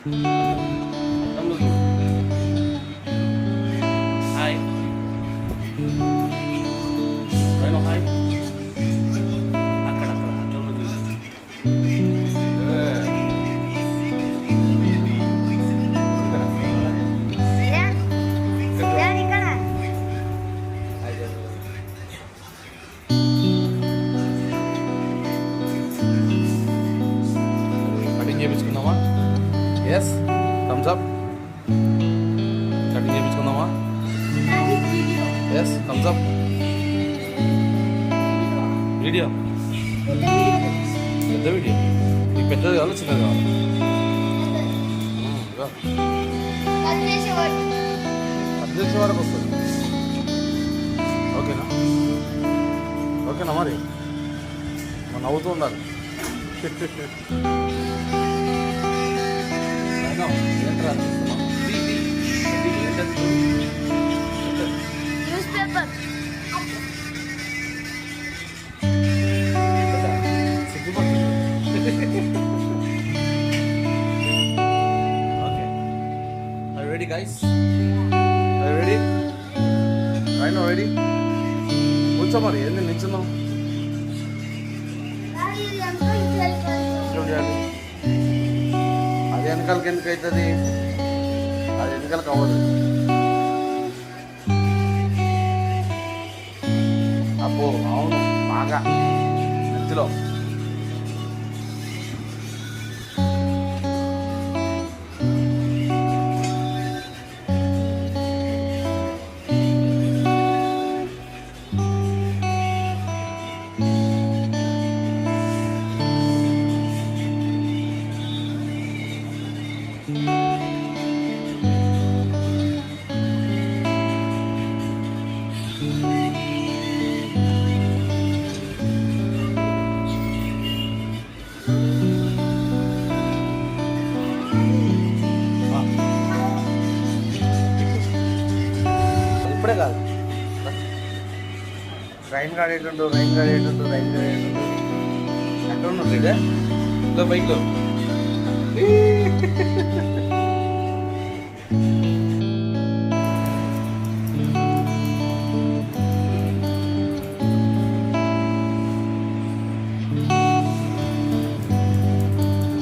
అద్దంలో hi rhino hi. అక్కడ అక్కడ అద్దంలో చూసి కటింగ్ చేయించుకుందామా? Yes, thumbs up. కటింగ్ చేయించుకుందామా? Yes, thumbs up. వీడియో, పెద్ద వీడియో. నీకు పెద్దది కావాలి, చిన్నది కావాలి? అర్థం చేసే వరకు వస్తుంది. ఓకేనా? ఓకేనా మరి? మనం నవ్వుతూ ఉండాలి. ఏంట్రా news paper. Okay, I ready guys? I ready? I know ready. కూర్చో మరి, ఏంది నిల్చున్నావు? చూడాలి, అది వెనకాలకి ఎందుకు అవుతుంది? అది వెనకాలకి అవ్వదు. అబ్బో అవును, బాగా నెత్తిలో. ఇప్పుడే కాదు, రైన్ గాడేటుండు, రైన్ గాడేటుండు, రైన్ గాడేటుండు. ఎక్కడ ఉన్నది ఇదే? ఇంకా బైక్లో.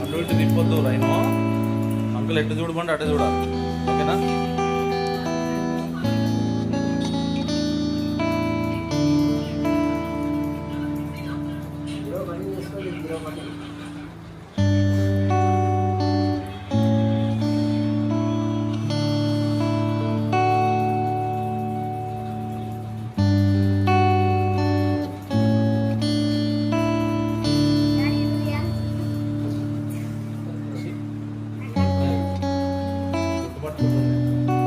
అటు ఇటు తిప్పొద్దు రైను. అంకుల్ ఎటు చూడమంటే అటే చూడాలి. ఓకేనా? గుర్తుపట్టుకుంటుంది.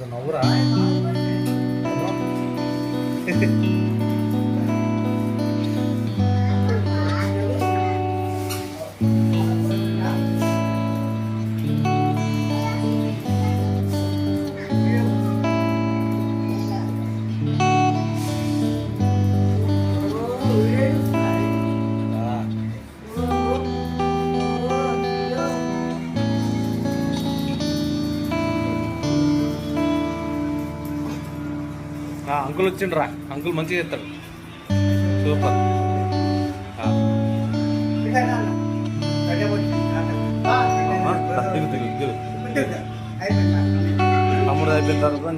నవ్వురా అంకుల్ వచ్చిండ్రా అంకుల్ మంచిగా చేస్తాడు సూపర్ తమ్ముడు అయిపోయిన తర్వాత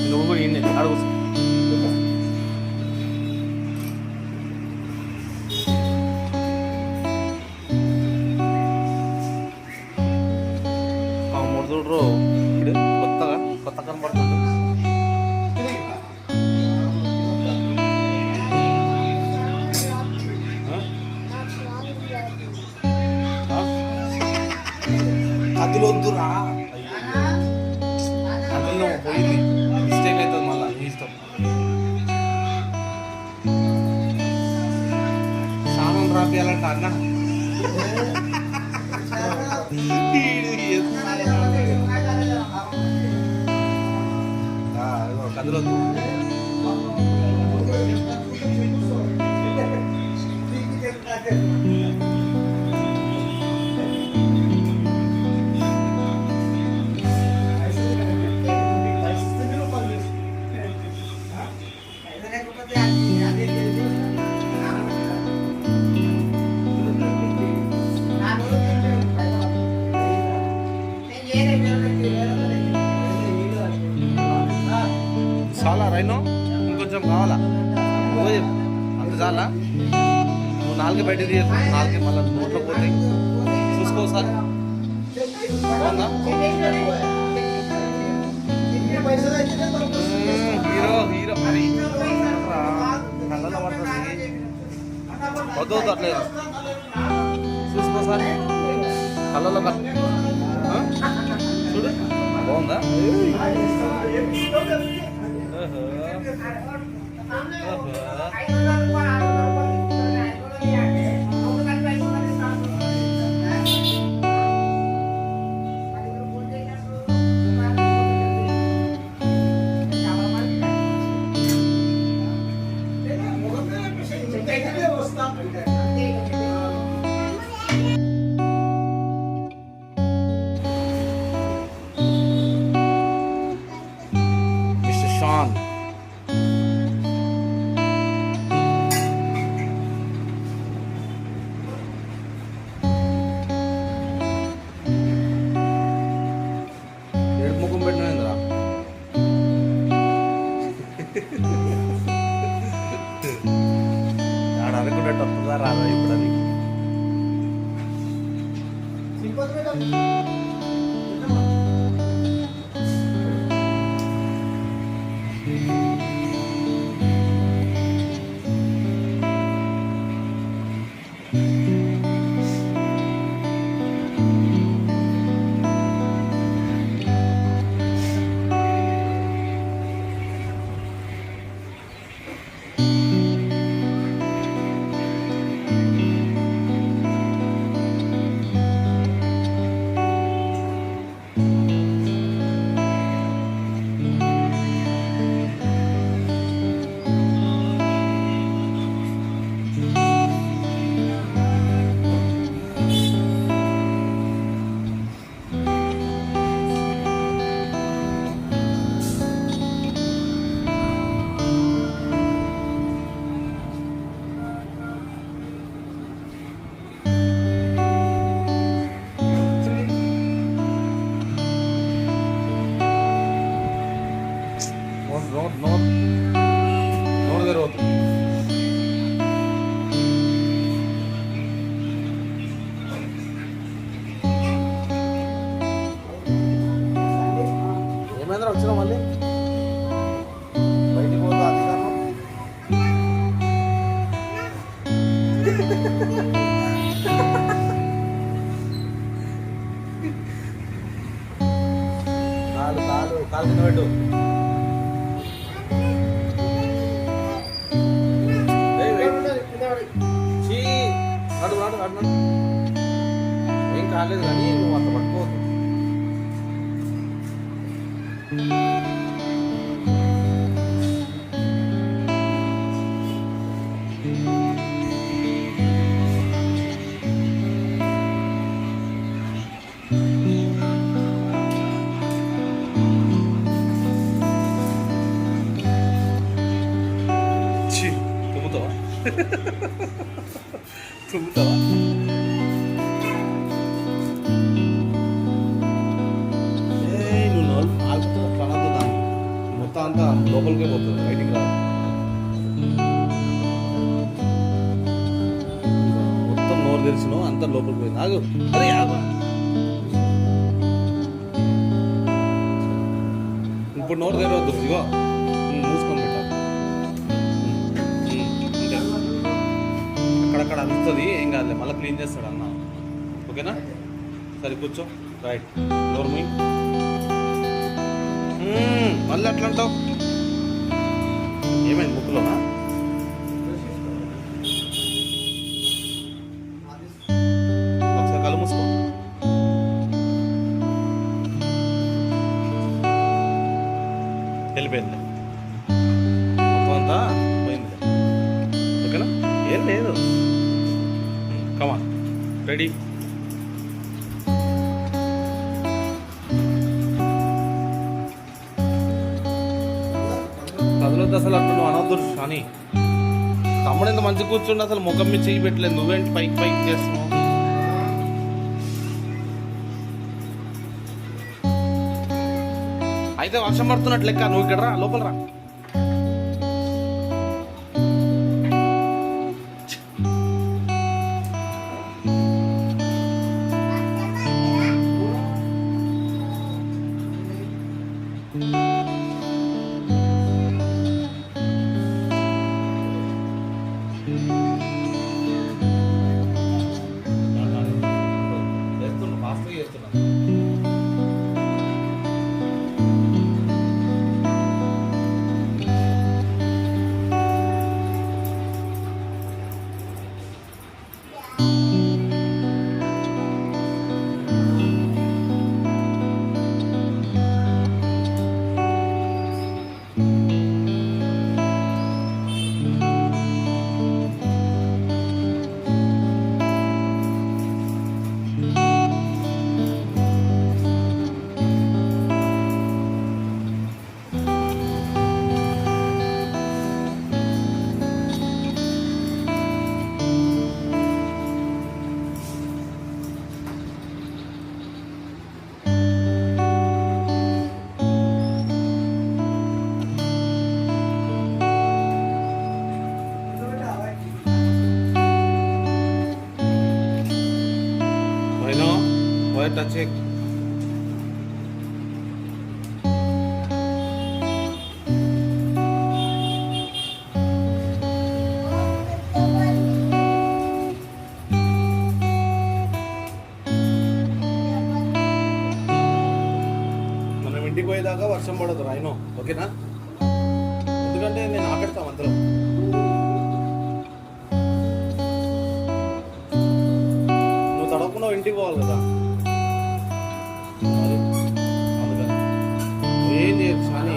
నువ్వు కూడా ఇన్ని అడుగు మూడు చూడరు ఇప్పుడు కొత్త కనపడుతుంది అందులో వద్దురా అందులో పోయింది మిస్టేక్ అవుతుంది మళ్ళీ నీ ఇష్టం సానం రాపియాలంట అన్న అందులో చాలా రైనో ఇంకొంచెం కావాలా అంత చాలా నువ్వు నాలుగు బయట తీయదు నాలుగు మళ్ళీ నోట్లో పోతే చూసుకో సార్ హీరో హీరో కళ్ళలో పడుతుంది వద్దు అట్లేదు చూసుకో సార్ కళ్ళలో చూడు బాగుందా Sean. ముఖం పెట్టినా ఆడ అనుకున్నట్టు వస్తుందా రాదా ఇప్పుడు అది ನೋಡಿದ್ರೆ ಹೋತು ఏమైందిరా వచ్చినా మళ్ళీ బయటికి పోతా అధికారం కాలు కింద పెట్టు అట్లా ఏం కాలేదు కానీ నువ్వు అట్లా పట్టుకోవద్దు. తుమ్ముతావా? తుమ్ముతావా? నువ్వు ఆలుపుతా ప్రాణాలతో దాన్ని మొత్తం అంతా లోపలికే పోతుంది, బయటికి రాదు. మొత్తం నోరు తెరిచినావు, అంతా లోపలికి పోయింది. ఆగు, అరే ఆగు. ఇప్పుడు నోరు తెరవద్దు, ఇగో మూసుకొని పెట్టా. అక్కడక్కడ అందుతుంది, ఏం కాదులే, మళ్ళీ క్లీన్ చేస్తాడు అన్న. ఓకేనా? సరే కూర్చో. రైట్, నోరు మీ మళ్ళీ అట్లా అంటావు. ఏమైంది ముక్కులోనా? ఒకసారి కళ్ళు మూసుకో. వెళ్ళిపోయింది మొత్తం అంతా పోయింది. ఓకేనా? ఏం లేదు. కమాన్, రెడీ. కదలొద్దు అసలు, అట్లా నువ్వు అనవద్దు అని. తమ్ముడు ఎంత మంచి కూర్చుండి అసలు ముఖం మీద చెయ్యి పెట్టలేదు, నువ్వేంటి పైకి పైకి చేస్తున్నావు? అయితే వర్షం పడుతున్నట్టు లెక్క, నువ్వు ఇక్కడ రా, లోపల రా. ఫాస్ట్గా చేస్తున్నా. Touch it. మనం ఇంటికి పోయేదాకా వర్షం పడదు రాయినో, ఓకేనా? ఎందుకంటే నేను ఆపెడతాం అందరం. నువ్వు తడవకుండా ఇంటికి పోవాలి కదా. ఏం చేయొచ్చు అని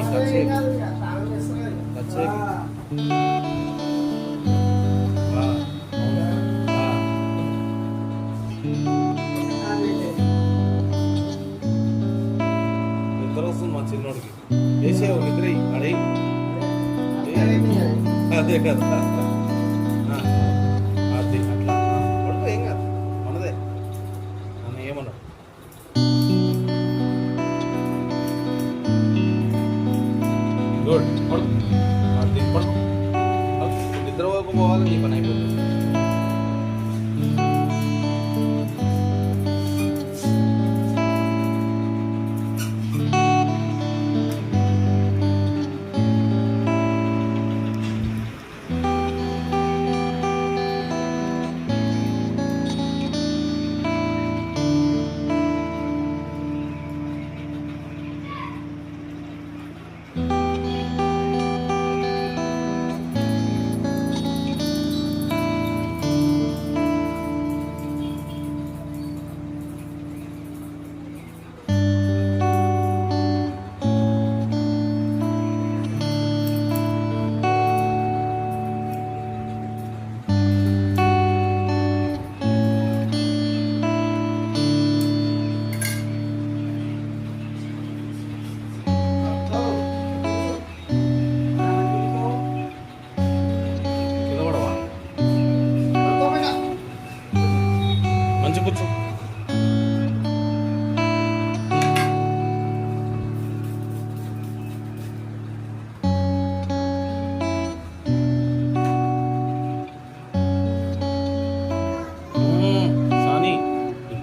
నిద్ర వస్తుంది మా చిన్నోడికి. వేసేవు నిద్ర అడై, అదే కదా, అది అట్లా పడుకో, ఏం కాదు, మనదే. నన్ను ఏమన్నాడు? గుడ్, పడుకో, అది పడుకో. నిద్ర పోవాలి, నీ పని అయిపోతుంది.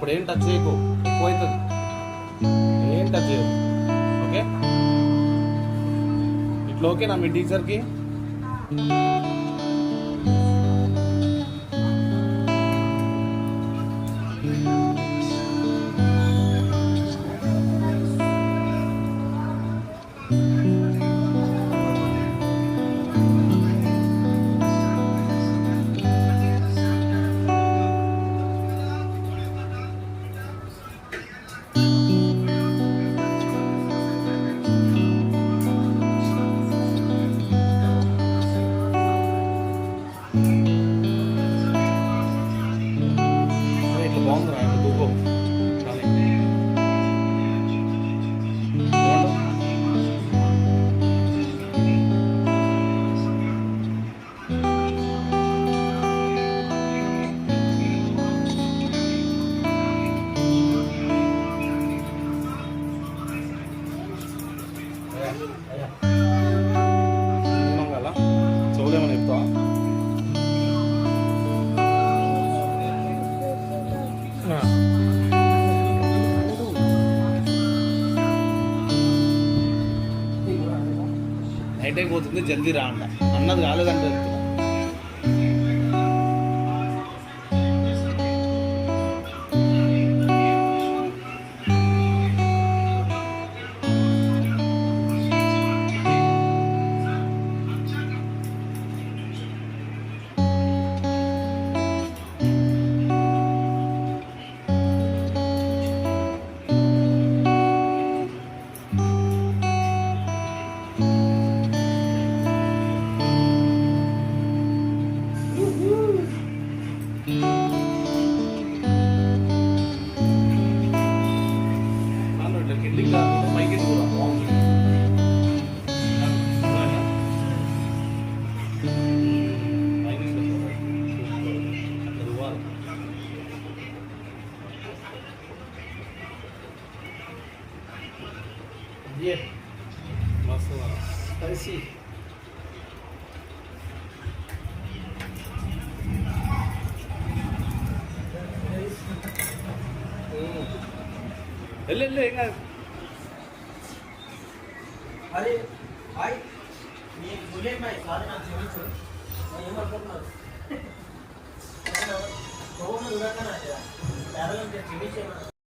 ఇప్పుడు ఏం టచ్ చేయకు, ఎక్కువ అవుతుంది, ఏం టచ్ చేయదు. ఓకే, ఇట్లా ఓకేనా మీ టీచర్కి? ఇట్లా బాగుంది రా, దూకో. కదా చెవులేమని చెప్తావా? నైట్ అయిపోతుంది, జల్దీ రా అంట. అన్నది కాలేదంటే చెప్తున్నా. కిందికి కాకుండా పైకి కూడా బాగుంది. ये मस्त ऐसी ले ले अरे भाई ये बुलेट भाई सारे ना चलो ये मत करना तो मैं उड़ा करना है यार पैदल के चीनी से